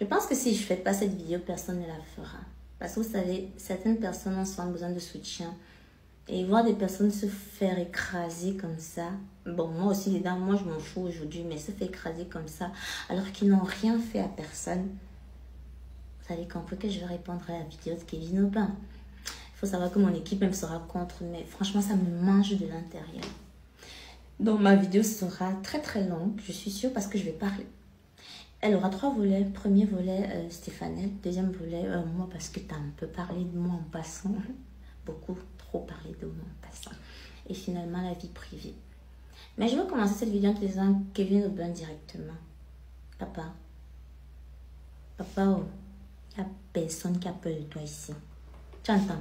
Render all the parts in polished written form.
Je pense que si je ne fais pas cette vidéo, personne ne la fera. Parce que vous savez, certaines personnes ont souvent besoin de soutien. Et voir des personnes se faire écraser comme ça. Bon, moi aussi, dedans, moi je m'en fous aujourd'hui, mais se faire écraser comme ça, alors qu'ils n'ont rien fait à personne. Vous avez compris que je vais répondre à la vidéo de Kevin Aubin. Il faut savoir que mon équipe même sera contre, mais franchement, ça me mange de l'intérieur. Donc, ma vidéo sera très très longue, je suis sûre, parce que je vais parler. Elle aura 3 volets. Premier volet, Stéphanie. Deuxième volet, moi, parce que tu as un peu parlé de moi en passant. Beaucoup trop parlé de moi en passant. Et finalement, la vie privée. Mais je vais commencer cette vidéo en te disant Kevin Aubin directement. Papa. Papa, oh. Il n'y a personne qui a peur de toi ici. Tu entends?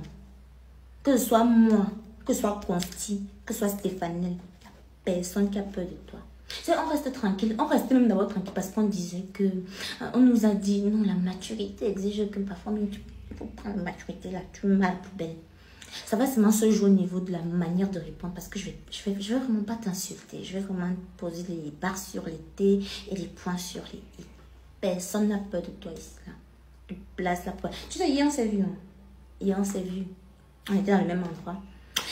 Que ce soit moi, que ce soit Consti, que ce soit Stéphanie, il n'y a personne qui a peur de toi. On reste tranquille, on restait même d'abord tranquille parce qu'on disait que, on nous a dit, non, la maturité exige que parfois, il faut prendre la maturité là, tu mets à la poubelle. Ça va seulement se jouer au niveau de la manière de répondre parce que je vais vraiment pas t'insulter, je vais vraiment poser les barres sur les T et les points sur les I. Personne n'a peur de toi ici là. Tu places la poêle. Tu sais, hier on s'est vu, hein? Hier on s'est vu. On était dans le même endroit.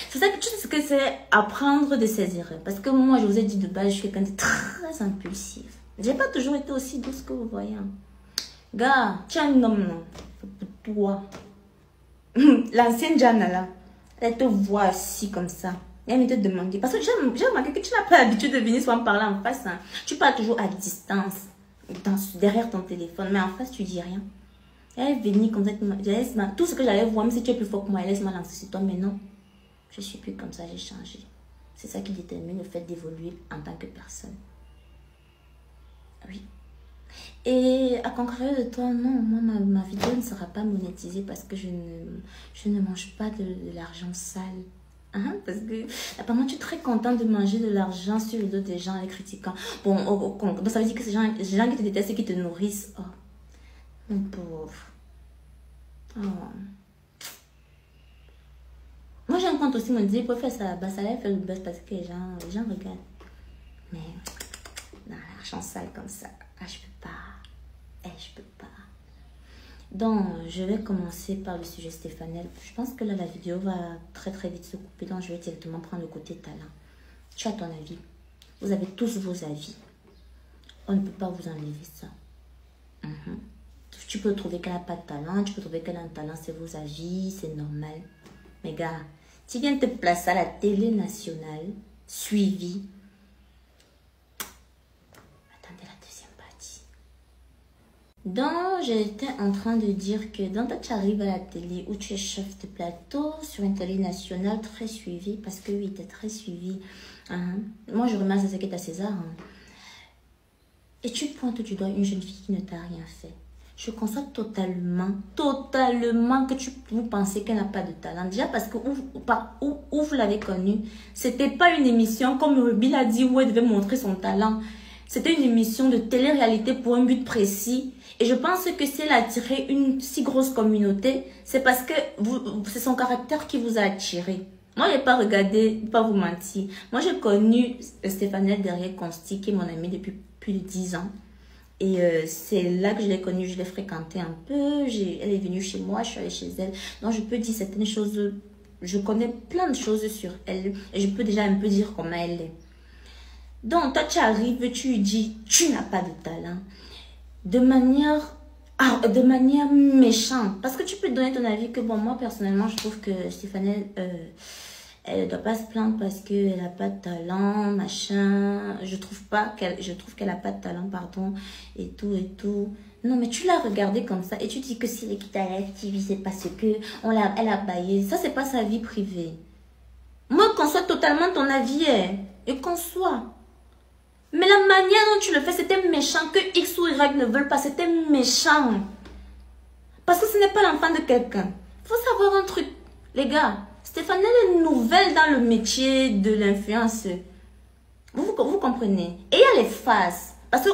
C'est ça que tu sais ce que c'est apprendre de ses erreurs. Parce que moi, je vous ai dit de base, je suis quelqu'un de très impulsif. J'ai pas toujours été aussi douce que vous voyez. Gars, tu es un homme, non? Pour toi. L'ancienne Jana, là, elle te voit assis comme ça. Et elle me te demande. Parce que j'ai remarqué que tu n'as pas l'habitude de venir souvent parler en face. Hein. Tu parles toujours à distance, derrière ton téléphone. Mais en face, tu dis rien. Elle est venue comme ça. Tout ce que j'allais voir, même si tu es plus fort que moi, laisse-moi lancer sur toi. Mais non. Je suis plus comme ça, j'ai changé. C'est ça qui détermine le fait d'évoluer en tant que personne. Oui. Et à contraire de toi, non, moi, ma vidéo ne sera pas monétisée parce que je ne mange pas de l'argent sale. Hein? Parce que apparemment, tu es très content de manger de l'argent sur le dos des gens en les critiquant. Bon, donc ça veut dire que ces gens qui te détestent et qui te nourrissent. Oh, mon pauvre. Oh. Moi, j'ai un compte aussi, mon Dieu, pour faire ça, bah, ça allait faire le buzz parce que les gens regardent. Mais, non, l'argent sale comme ça, ah, je peux pas. Je peux pas. Donc, je vais commencer par le sujet Stéphanel. Je pense que là, la vidéo va très très vite se couper. Donc, je vais directement prendre le côté talent. Tu as ton avis. Vous avez tous vos avis. On ne peut pas vous enlever ça. Tu peux trouver qu'elle n'a pas de talent. Tu peux trouver qu'elle a un talent. C'est vos avis. C'est normal. Mais gars, tu viens te placer à la télé nationale, suivi. Attendez la deuxième partie. Donc, j'étais en train de dire que quand tu arrives à la télé où tu es chef de plateau sur une télé nationale très suivie, parce que oui, tu es très suivi. Hein? Moi, je remercie ce qui est à César. Hein? Et tu pointes du doigt une jeune fille qui ne t'a rien fait. Je conçois totalement que vous pensez qu'elle n'a pas de talent. Déjà parce que où vous l'avez connue, c'était pas une émission, comme Ruby l'a dit, où elle devait montrer son talent. C'était une émission de télé-réalité pour un but précis. Et je pense que si elle a attiré une si grosse communauté, c'est parce que c'est son caractère qui vous a attiré. Moi, je n'ai pas regardé, pas vous mentir. Moi, j'ai connu Stéphanie derrière Consti, qui est mon amie depuis plus de 10 ans. Et c'est là que je l'ai connue, je l'ai fréquentée un peu. Elle est venue chez moi, je suis allée chez elle. Donc, je peux dire certaines choses. Je connais plein de choses sur elle. Et je peux déjà un peu dire comment elle est. Donc, toi, tu arrives, tu lui dis, tu n'as pas de talent. De manière méchante. Parce que tu peux donner ton avis que, bon, moi, personnellement, je trouve que Stéphanie, elle ne doit pas se plaindre parce qu'elle n'a pas de talent, machin. Je trouve qu'elle n'a pas de talent, pardon, et tout, et tout. Non, mais tu l'as regardée comme ça et tu dis que si elle est quitte à la TV, c'est parce que elle a baillé. Ça, c'est pas sa vie privée. Moi, je conçois totalement ton avis, et conçois. Mais la manière dont tu le fais, c'était méchant. Que X ou Y ne veulent pas, c'était méchant. Parce que ce n'est pas l'enfant de quelqu'un. Il faut savoir un truc, les gars. Stéphanie est nouvelle dans le métier de l'influence. Vous comprenez? Et il y a les phases. Parce que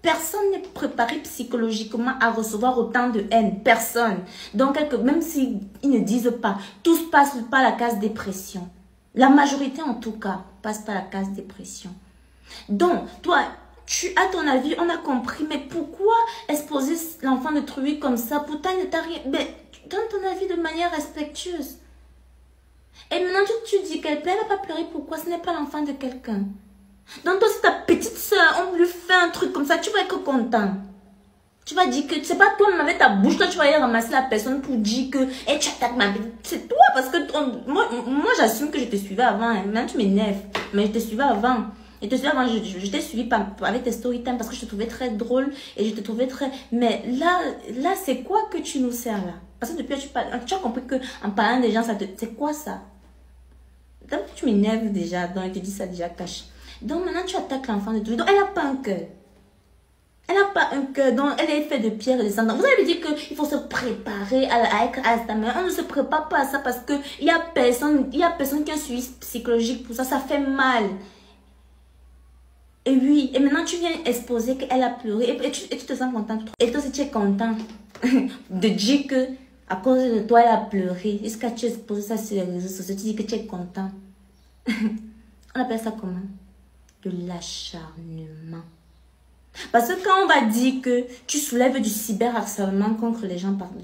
personne n'est préparé psychologiquement à recevoir autant de haine. Personne. Donc, même s'ils ne disent pas, tous passent par la case dépression. La majorité, en tout cas, passe par la case dépression. Donc, toi, tu as ton avis, on a compris. Mais pourquoi exposer l'enfant d'autrui comme ça, pourtant il ne t'a rien... Mais donne ton avis de manière respectueuse. Et maintenant tu dis qu'elle pleure, elle va pas pleurer. Pourquoi? Ce n'est pas l'enfant de quelqu'un. Donc toi, si ta petite soeur, on lui fait un truc comme ça, tu vas être content. Tu vas dire que c'est pas toi, mais avec ta bouche, toi tu vas aller ramasser la personne pour dire que hey, tu attaques ma vie. C'est toi, parce que moi j'assume que je te suivais avant. Hein. Maintenant tu m'énerves, mais je te suivais avant. Et te suivais avant, je t'ai suivi avec tes story time parce que je te trouvais très drôle et je te trouvais très... Mais là c'est quoi que tu nous sers là? Parce que depuis tu as compris qu'en parlant des gens, c'est quoi ça? Donc tu m'énerves déjà, donc je te dis ça déjà cache. Donc maintenant tu attaques l'enfant de tout. Donc elle n'a pas un cœur. Elle n'a pas un cœur, donc elle est faite de pierre et de sang. Vous allez dire qu'il faut se préparer à ça, mais on ne se prépare pas à ça parce qu'il n'y a personne qui a un suivi psychologique pour ça, ça fait mal. Et oui, et maintenant tu viens exposer qu'elle a pleuré et tu te sens content. Et toi aussi tu es content de dire que à cause de toi elle a pleuré. Est-ce que tu exposes ça sur les réseaux sociaux, tu dis que tu es content. On appelle ça comment? De l'acharnement. Parce que quand on va dire que tu soulèves du cyberharcèlement contre les gens, pardon,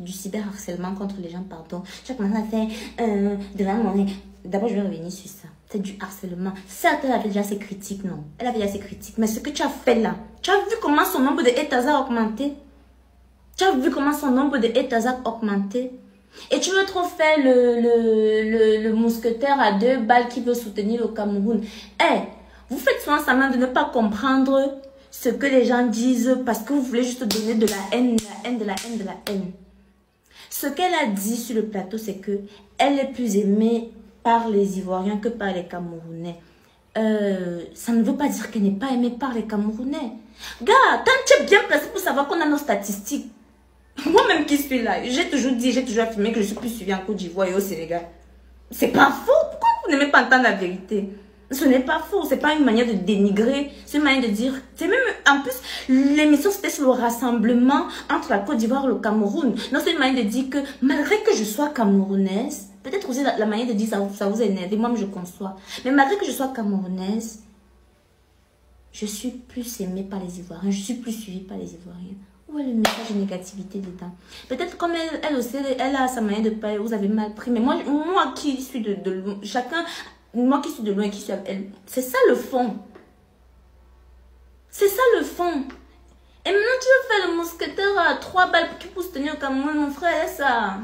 tu vas commencer à faire devant mon... D'abord, je vais revenir sur ça. C'est du harcèlement. Certes, elle avait déjà ses critiques, non. Elle avait déjà ses critiques. Mais ce que tu as fait là, tu as vu comment son nombre de haters a augmenté? Tu as vu comment son nombre de haters a augmenté? Et tu veux trop faire le mousquetaire à 2 balles qui veut soutenir le Cameroun. Eh, vous faites souvent semblant de ne pas comprendre ce que les gens disent parce que vous voulez juste donner de la haine, de la haine, de la haine, de la haine. Ce qu'elle a dit sur le plateau, c'est que elle est plus aimée par les Ivoiriens que par les Camerounais. Ça ne veut pas dire qu'elle n'est pas aimée par les Camerounais. Gars, quand tu es bien placé pour savoir qu'on a nos statistiques, moi-même qui suis là, j'ai toujours dit, j'ai toujours affirmé que je suis plus suivie en Côte d'Ivoire et au Sénégal. C'est pas faux. Pourquoi vous n'aimez pas entendre la vérité? Ce n'est pas faux, c'est pas une manière de dénigrer, c'est une manière de dire... C'est même, en plus, l'émission c'était sur le rassemblement entre la Côte d'Ivoire et le Cameroun. Non, c'est une manière de dire que malgré que je sois camerounaise, peut-être aussi la manière de dire ça vous énerve, moi-même je conçois. Mais malgré que je sois camerounaise, je suis plus aimée par les Ivoiriens, je suis plus suivie par les Ivoiriens. Où est le message de négativité dedans? Peut-être comme elle aussi, elle a sa manière de parler, vous avez mal pris. Mais moi qui suis de chacun... Moi qui suis de loin et qui suis avec elle, c'est ça le fond. C'est ça le fond. Et maintenant tu veux faire le mousquetaire à 3 balles qui pour soutenir le Cameroun, mon frère, laisse ça.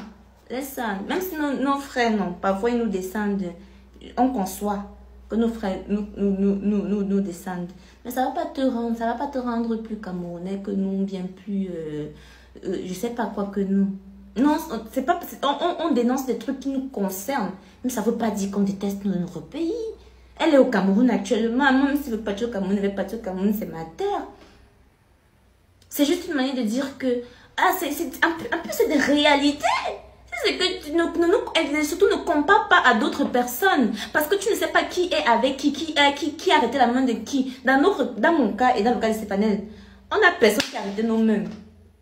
Laisse ça. Même si nos frères, non, parfois ils nous descendent, on conçoit que nos frères nous descendent. Mais ça va pas te rendre plus camerounais que nous, bien plus, je sais pas quoi que nous. Non, c'est pas, on dénonce des trucs qui nous concernent. Mais ça ne veut pas dire qu'on déteste notre pays. Elle est au Cameroun actuellement. Moi, même si je ne veux pas au Cameroun, elle ne veut pas au Cameroun, c'est ma terre. C'est juste une manière de dire que... Ah, c'est un peu c'est des réalités. C'est que surtout ne compare pas à d'autres personnes. Parce que tu ne sais pas qui est avec qui a arrêté la main de qui. Dans mon cas et dans le cas de Stéphane, on a personne qui a arrêté nos mains.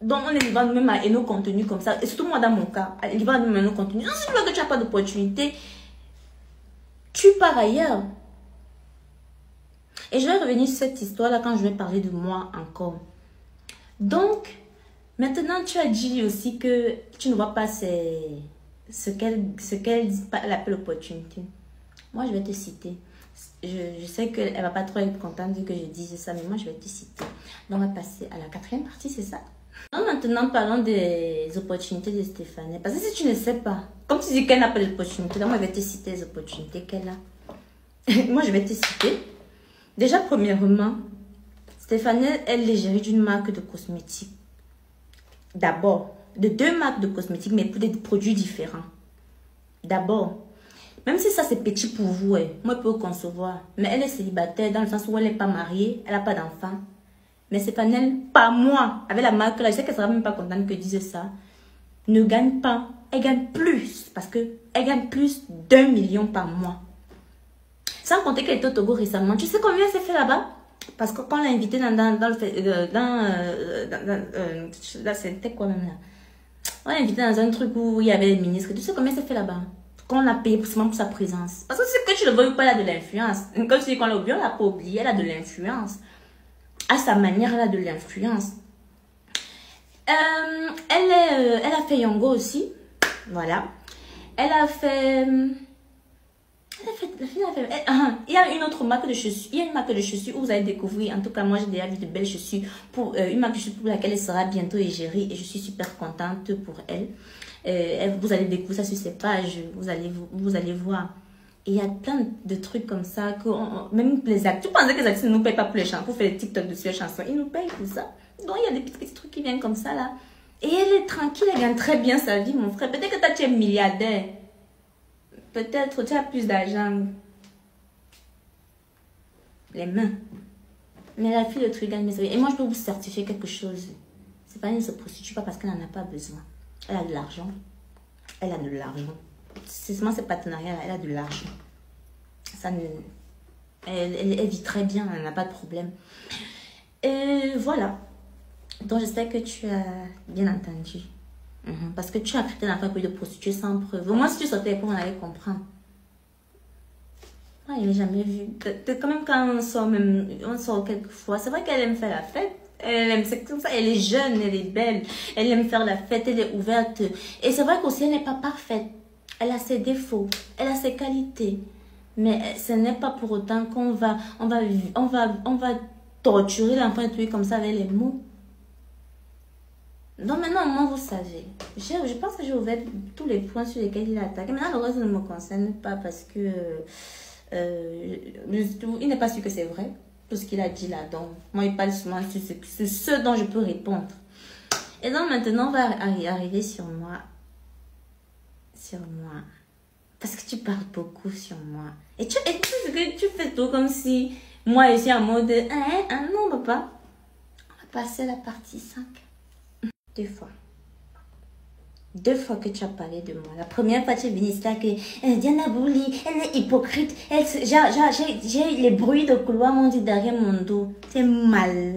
Donc, on est livré nous-mêmes à nos contenus comme ça. Et surtout moi, dans mon cas, livré à nous-mêmes à nos contenus. Si tu vois que tu n'as pas d'opportunité, tu pars ailleurs. Et je vais revenir sur cette histoire-là quand je vais parler de moi encore. Donc, maintenant, tu as dit aussi que tu ne vois pas ce qu'elle appelle opportunité. Moi, je vais te citer. Je sais qu'elle ne va pas trop être contente que je dise ça, mais moi, je vais te citer. Donc, on va passer à la 4e partie, c'est ça? Donc, maintenant, parlons des opportunités de Stéphane. Parce que si tu ne sais pas, comme tu dis qu'elle n'a pas d'opportunité, moi, je vais te citer les opportunités qu'elle a. Moi, je vais te citer. Déjà, premièrement, Stéphane, elle est gérée d'une marque de cosmétiques. D'abord, de 2 marques de cosmétiques, mais pour des produits différents. D'abord, même si ça c'est petit pour vous, moi je peux concevoir. Mais elle est célibataire dans le sens où elle n'est pas mariée, elle n'a pas d'enfant. Mais Stéphane, pas moi, avec la marque là, je sais qu'elle ne sera même pas contente que je dise ça, ne gagne pas. Elle gagne plus, parce qu'elle gagne plus d'1 million par mois. Sans compter qu'elle était au Togo récemment. Tu sais combien elle s'est fait là-bas? Parce que quand on l'a invitée là, c'était quoi même là? On l'a invitée dans un truc où il y avait les ministres. Tu sais combien elle s'est fait là-bas? Qu'on a payé seulement pour sa présence. Parce que c'est que tu le veux ou pas, elle a de l'influence. Comme tu dis qu'on l'a oublié, on l'a pas oublié, elle a de l'influence. À sa manière, elle a de l'influence. Elle a fait Yongo aussi. Voilà. Elle a fait... Il y a une autre marque de chaussures. Il y a une marque de chaussures où vous allez découvrir. En tout cas, moi, j'ai déjà vu de belles chaussures. Pour une marque de chaussures pour laquelle elle sera bientôt égérie. Et je suis super contente pour elle. Vous allez découvrir ça sur ses pages. Vous allez voir. Et il y a plein de trucs comme ça. Même les acteurs. Tu pensais que les acteurs ne nous payent pas pour les chansons, pour faire des TikTok dessus les chansons. Ils nous payent pour ça. Donc, il y a des petits trucs qui viennent comme ça, là. Et elle est tranquille. Elle gagne très bien sa vie, mon frère. Peut-être que toi, tu es milliardaire. Peut-être tu as plus d'argent. Les mains. Mais la fille, le truc gagne. Et moi, je peux vous certifier quelque chose. C'est pas une se prostitue pas parce qu'elle n'en a pas besoin. Elle a de l'argent. Elle a de l'argent. C'est seulement ces partenariats-là. Elle a de l'argent. Ça ne... elle vit très bien. Elle n'a pas de problème. Et voilà. Donc, j'espère que tu as bien entendu. Parce que tu as traité l'enfant de prostituée sans preuve. Au moins, si tu sortais pour on allait comprendre. Moi, je n'ai jamais vu. Quand même, quand on sort quelquefois, c'est vrai qu'elle aime faire la fête. Elle aime, c'est comme ça. Elle est jeune, elle est belle. Elle aime faire la fête, elle est ouverte. Et c'est vrai qu'aussi, elle n'est pas parfaite. Elle a ses défauts, elle a ses qualités. Mais ce n'est pas pour autant qu'on va torturer l'enfant et tout comme ça avec les mots. Donc maintenant, moi, vous savez, je pense que j'ai ouvert tous les points sur lesquels il a attaqué. Maintenant, le reste ne me concerne pas parce que il n'est pas sûr que c'est vrai, tout ce qu'il a dit là. Donc, moi, il parle souvent sur ce dont je peux répondre. Et donc, maintenant, on va arriver sur moi. Sur moi. Parce que tu parles beaucoup sur moi. Et tu fais tout comme si moi, je suis en mode, non, papa. On va passer à la partie 5. 2 fois. 2 fois que tu as parlé de moi. La première fois, tu es venue ici là que Diana Bouli, elle est hypocrite. J'ai les bruits de couloir m'ont dit derrière mon dos. C'est malade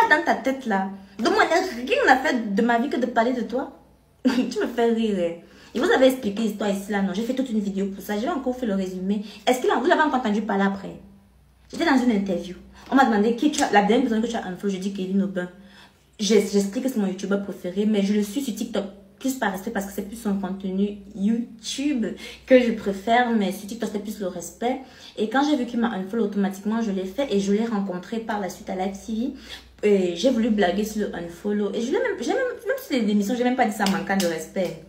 dans ta tête là. Donc moi, rien n'a fait de ma vie que de parler de toi. Tu me fais rire. Et vous avez expliqué l'histoire ici là, non? J'ai fait toute une vidéo pour ça. J'ai encore fait le résumé. Est-ce que vous l'avez encore entendu parler après? J'étais dans une interview. On m'a demandé qui tu as, la dernière personne que tu as info. Je dis Kevin Aubin. J'explique que c'est mon youtubeur préféré, mais je le suis sur TikTok plus par respect parce que c'est plus son contenu YouTube que je préfère, mais sur TikTok c'est plus le respect. Et quand j'ai vu qu'il m'a unfollow automatiquement, je l'ai fait et je l'ai rencontré par la suite à Live TV. Et j'ai voulu blaguer sur le unfollow. Et même sur les émissions, j'ai même pas dit ça manquant de respect.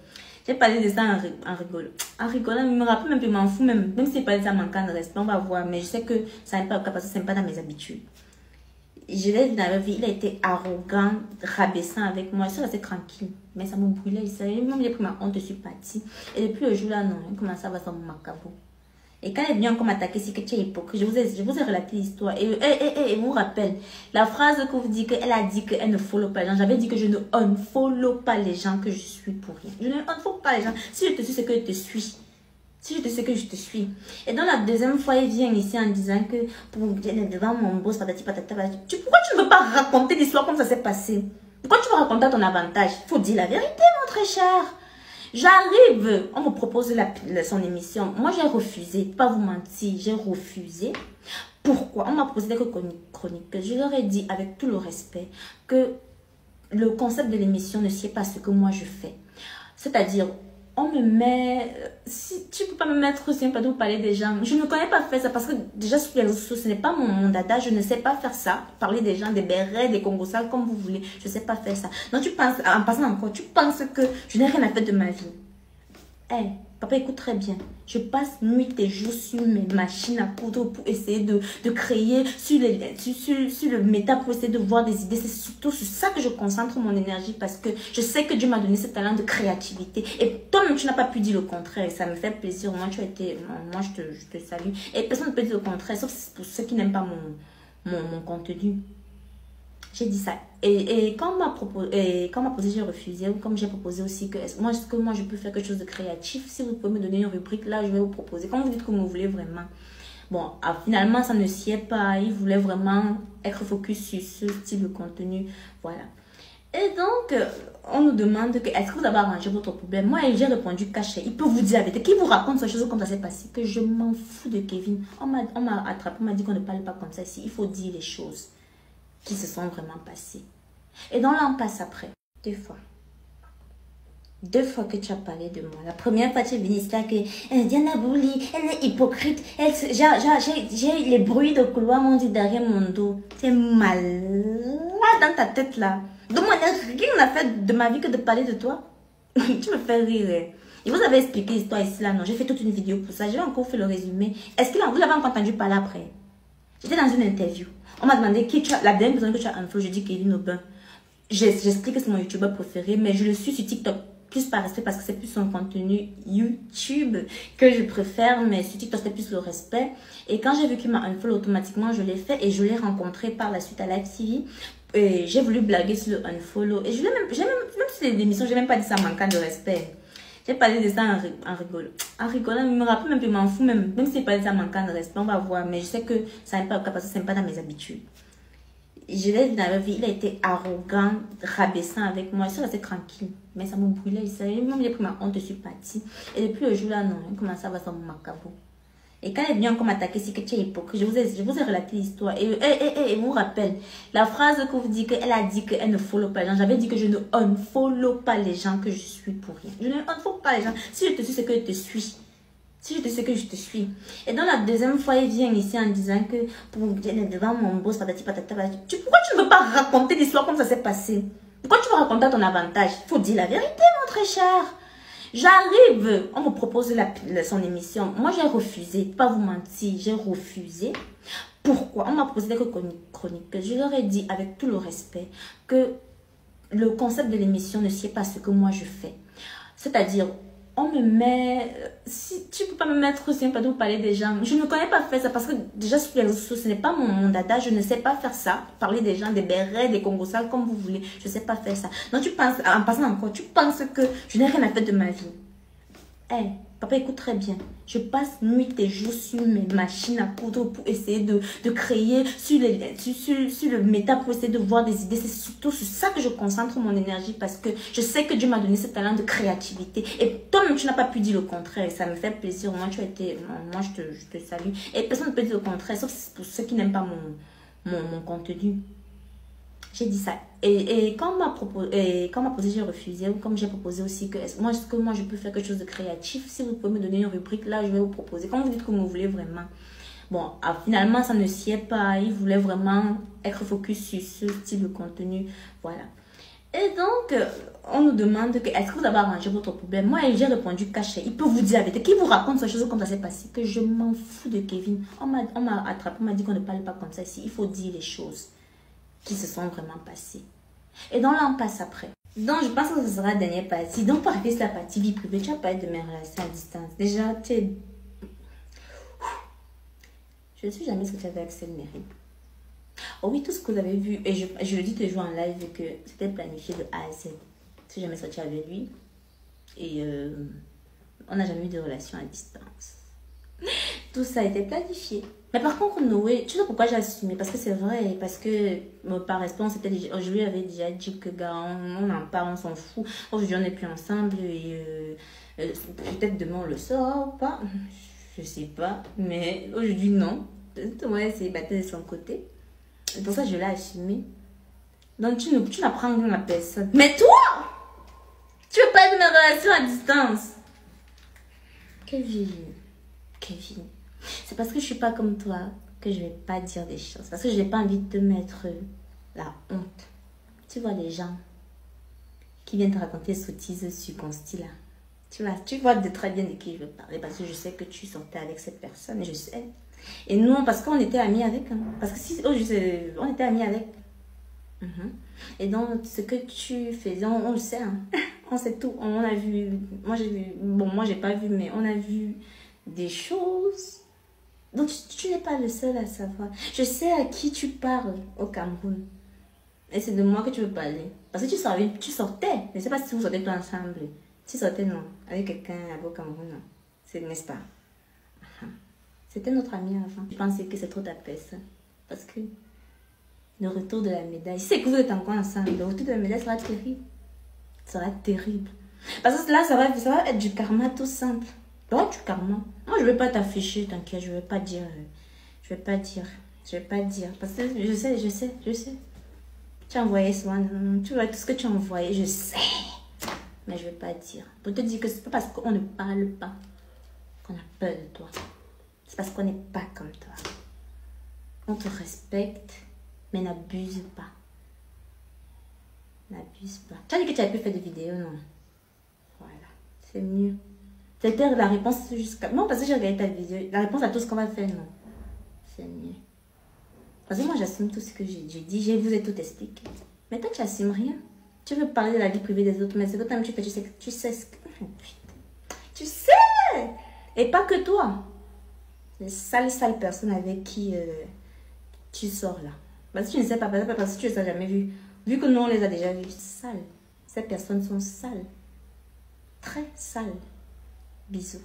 J'ai parlé de ça en rigolant. En rigolant, je me rappelle même, je m'en fous même si j'ai parlé de ça manquant de respect, on va voir. Mais je sais que ça n'est pas le cas parce que ce n'est pas dans mes habitudes. Je l'ai vu dans la vie, il a été arrogant, rabaissant avec moi. Je suis restée tranquille. Mais ça me brûlait. Même j'ai pris ma honte, je suis partie. Et depuis le jour là, non, il commence à avoir son macabre. Et quand elle est venue encore m'attaquer, c'est que tu es hypocrite. Je vous ai relaté l'histoire. Et vous rappelle, la phrase que vous dites qu'elle a dit qu'elle ne follow pas les gens. J'avais dit que je ne unfollow pas les gens que je suis pour rien. Je ne unfollow pas les gens. Si je te suis, c'est que je te suis. Si je te sais que je te suis. Et dans la deuxième fois, il vient ici en disant que pour devant mon boss, patati patata, pourquoi tu ne veux pas raconter l'histoire comme ça s'est passé? Pourquoi tu veux raconter à ton avantage? Il faut dire la vérité, mon très cher. J'arrive, on me propose son émission. Moi, j'ai refusé, pas vous mentir, j'ai refusé. Pourquoi? On m'a posé des chroniques. Je leur ai dit avec tout le respect que le concept de l'émission ne sied pas ce que moi je fais. C'est-à-dire, on me met, si tu peux pas me mettre aussi un peu de parler des gens. Je ne connais pas faire ça parce que déjà sur les réseaux sociaux, ce n'est pas mon dada. Je ne sais pas faire ça. Parler des gens, des bérets, des congosales, comme vous voulez. Je ne sais pas faire ça. Donc tu penses, en passant encore, tu penses que je n'ai rien à faire de ma vie. Hey, papa, écoute très bien. Je passe nuit et jour sur mes machines à coudre pour essayer de créer sur le méta pour essayer de voir des idées. C'est surtout sur ça que je concentre mon énergie parce que je sais que Dieu m'a donné ce talent de créativité. Et toi-même, tu n'as pas pu dire le contraire. Et ça me fait plaisir. Moi, je te salue. Et personne ne peut dire le contraire, sauf pour ceux qui n'aiment pas mon contenu. J'ai dit ça. Et quand on m'a posé, j'ai refusé. Ou comme j'ai proposé aussi que moi je peux faire quelque chose de créatif. Si vous pouvez me donner une rubrique, là, je vais vous proposer. Quand vous dites que vous voulez vraiment. Bon, finalement, ça ne sied pas. Il voulait vraiment être focus sur ce style de contenu. Voilà. Et donc, on nous demande que est-ce que vous avez arrangé votre problème? Moi, j'ai répondu caché. Il peut vous dire la vérité. Qui vous raconte ces choses comme ça s'est passé? Que je m'en fous de Kevin. On m'a attrapé, on m'a dit qu'on ne parle pas comme ça ici. Il faut dire les choses qui se sont vraiment passées. Et donc là, on passe après. 2 fois. 2 fois que tu as parlé de moi. La première fois, tu es venue ici là que Diana Bouli, elle est hypocrite. J'ai les bruits de couloir m'ont dit derrière mon dos. C'est malade dans ta tête là. Donc, moi, rien n'a fait de ma vie que de parler de toi. Tu me fais rire. Et vous avez expliqué l'histoire ici là, non? J'ai fait toute une vidéo pour ça. J'ai encore fait le résumé. Est-ce que vous l'avez encore entendu parler après? J'étais dans une interview. On m'a demandé qui tu as, la dernière personne que tu as info. Je dis Kevin Aubin. J'explique que c'est mon youtubeur préféré, mais je le suis sur TikTok. Plus par respect parce que c'est plus son contenu YouTube que je préfère, mais sur TikTok c'est plus le respect. Et quand j'ai vu qu'il m'a unfollow automatiquement, je l'ai fait et je l'ai rencontré par la suite à Live TV. Et j'ai voulu blaguer sur le unfollow. Et je l'ai même sur les émissions, j'ai même pas dit ça manquant de respect. J'ai parlé de ça en rigolant. En rigolant, je me rappelle même, je m'en fous même. Même si j'ai parlé de ça manquant de respect, on va voir. Mais je sais que ça n'est pas le cas parce que ce n'est pas dans mes habitudes. Je l'ai vu dans la vie, il a été arrogant, rabaissant avec moi. Je suis restée tranquille. Mais ça me brûlait. Même j'ai pris ma honte, je suis partie. Et depuis le jour là, non, il commence à avoir son macabo. Et quand il est venu encore m'attaquer, c'est que tu es hypocrite. Je vous ai relaté l'histoire. Et vous rappelle, la phrase que vous dites qu'elle a dit qu'elle ne follow pas les gens. J'avais dit que je ne unfollow pas les gens que je suis pour rien. Je ne unfollow pas les gens. Si je te suis, c'est que je te suis. Si je te sais que je te suis. Et dans la deuxième fois, il vient ici en disant que pour devant mon boss, patati patata, pourquoi tu ne veux pas raconter l'histoire comme ça s'est passé? Pourquoi tu veux raconter à ton avantage? Il faut dire la vérité, mon très cher. J'arrive, on me propose son émission. Moi, j'ai refusé, pas vous mentir, j'ai refusé. Pourquoi? On m'a posé des chroniques. Je leur ai dit, avec tout le respect, que le concept de l'émission ne sied pas ce que moi je fais. C'est-à-dire, on me met, si tu peux pas me mettre aussi un peu de parler des gens. Je ne connais pas faire ça parce que déjà sur les réseaux sociaux, ce n'est pas mon dada. Je ne sais pas faire ça. Parler des gens, des bérets, des congosales, comme vous voulez. Je ne sais pas faire ça. Donc tu penses, en passant encore, tu penses que je n'ai rien à faire de ma vie. Hey, papa, écoute très bien. Je passe nuit et jour sur mes machines à coudre pour essayer de créer sur le méta pour essayer de voir des idées. C'est surtout sur ça que je concentre mon énergie parce que je sais que Dieu m'a donné ce talent de créativité. Et toi-même, tu n'as pas pu dire le contraire. Et ça me fait plaisir. Moi, moi je te salue. Et personne ne peut dire le contraire, sauf pour ceux qui n'aiment pas mon contenu. J'ai dit ça. Et quand on m'a posé, j'ai refusé. Ou comme j'ai proposé aussi que est-ce que moi je peux faire quelque chose de créatif. Si vous pouvez me donner une rubrique, là, je vais vous proposer. Quand vous dites que vous voulez vraiment. Bon, finalement, ça ne sied pas. Il voulait vraiment être focus sur ce style de contenu. Voilà. Et donc, on nous demande que est-ce que vous avez arrangé votre problème? Moi, j'ai répondu caché. Il peut vous dire la vérité. Qui vous raconte ces choses comme ça s'est passé? Que je m'en fous de Kevin. On m'a attrapé, on m'a dit qu'on ne parle pas comme ça ici. Il faut dire les choses qui se sont vraiment passées. Et donc là, on passe après. Donc, je pense que ce sera la dernière partie. Donc, pour arriver sur la partie vie privée, tu as parlé de mes relations à distance. Déjà, je ne suis jamais sortie avec Axel Mairie. Oh oui, tout ce que vous avez vu, et je le dis toujours en live, que c'était planifié de A à Z. Je suis jamais sortie avec lui. Et on n'a jamais eu de relation à distance. Tout ça a été planifié. Mais par contre, Noé, tu sais pourquoi j'ai assumé? Parce que c'est vrai, parce que par respect, je lui avais déjà dit que gars, on en parle, on s'en fout. Aujourd'hui, on n'est plus ensemble et peut-être demain on le saura ou pas. Je sais pas, mais aujourd'hui, non. Ouais, c'est battu de son côté. C'est pour ça que je l'ai assumé. Donc, tu n'apprends rien à personne. Mais toi, tu veux pas de mes relations à distance? Kevin. C'est parce que je suis pas comme toi que je vais pas dire des choses. Parce que je n'ai pas envie de te mettre la honte. Tu vois les gens qui viennent te raconter sottises sur ton style là. Tu vois de très bien de qui je veux parler. Parce que je sais que tu sortais avec cette personne. Je sais. Et nous, parce qu'on était amis avec. Parce que si on était amis avec. Et donc, ce que tu faisais, on le sait. On sait tout. On a vu. Moi, j'ai vu. Bon, moi, j'ai pas vu, mais on a vu des choses. Donc, tu n'es pas le seul à savoir. Je sais à qui tu parles au Cameroun. Et c'est de moi que tu veux parler. Parce que tu sortais. Je ne sais pas si vous sortez tous ensemble. Tu sortais, non. Avec quelqu'un au Cameroun, non. N'est-ce pas? C'était notre ami avant. Je pensais que c'est trop ta personne. Parce que le retour de la médaille. C'est que vous êtes encore ensemble. Le retour de la médaille sera terrible. Ça sera terrible. Parce que là, ça va être du karma tout simple. Donc, du karma. Moi, je ne vais pas t'afficher, t'inquiète. Je ne vais pas dire. Je vais pas dire. Parce que je sais. Tu as envoyé souvent, tu vois tout ce que tu as envoyé, je sais. Mais je ne vais pas dire. Pour te dire que c'est pas parce qu'on ne parle pas qu'on a peur de toi. C'est parce qu'on n'est pas comme toi. On te respecte, mais n'abuse pas. N'abuse pas. Tu as dit que tu avais pu faire des vidéos, non? Voilà, c'est mieux. C'était la réponse jusqu'à... Non, parce que j'ai regardé ta vidéo. La réponse à tout ce qu'on va faire, non. C'est mieux. Parce que moi, j'assume tout ce que j'ai dit. Je vous ai tout expliqué. Mais toi, tu n'assumes rien. Tu veux parler de la vie privée des autres, mais c'est que toi-même, tu sais ce que... Tu sais! Et pas que toi. Les sales personnes avec qui tu sors là. Parce que tu ne sais pas, parce que tu ne les as jamais vues. Vu que nous, on les a déjà vues sales. Ces personnes sont sales. Très sales. Bisous.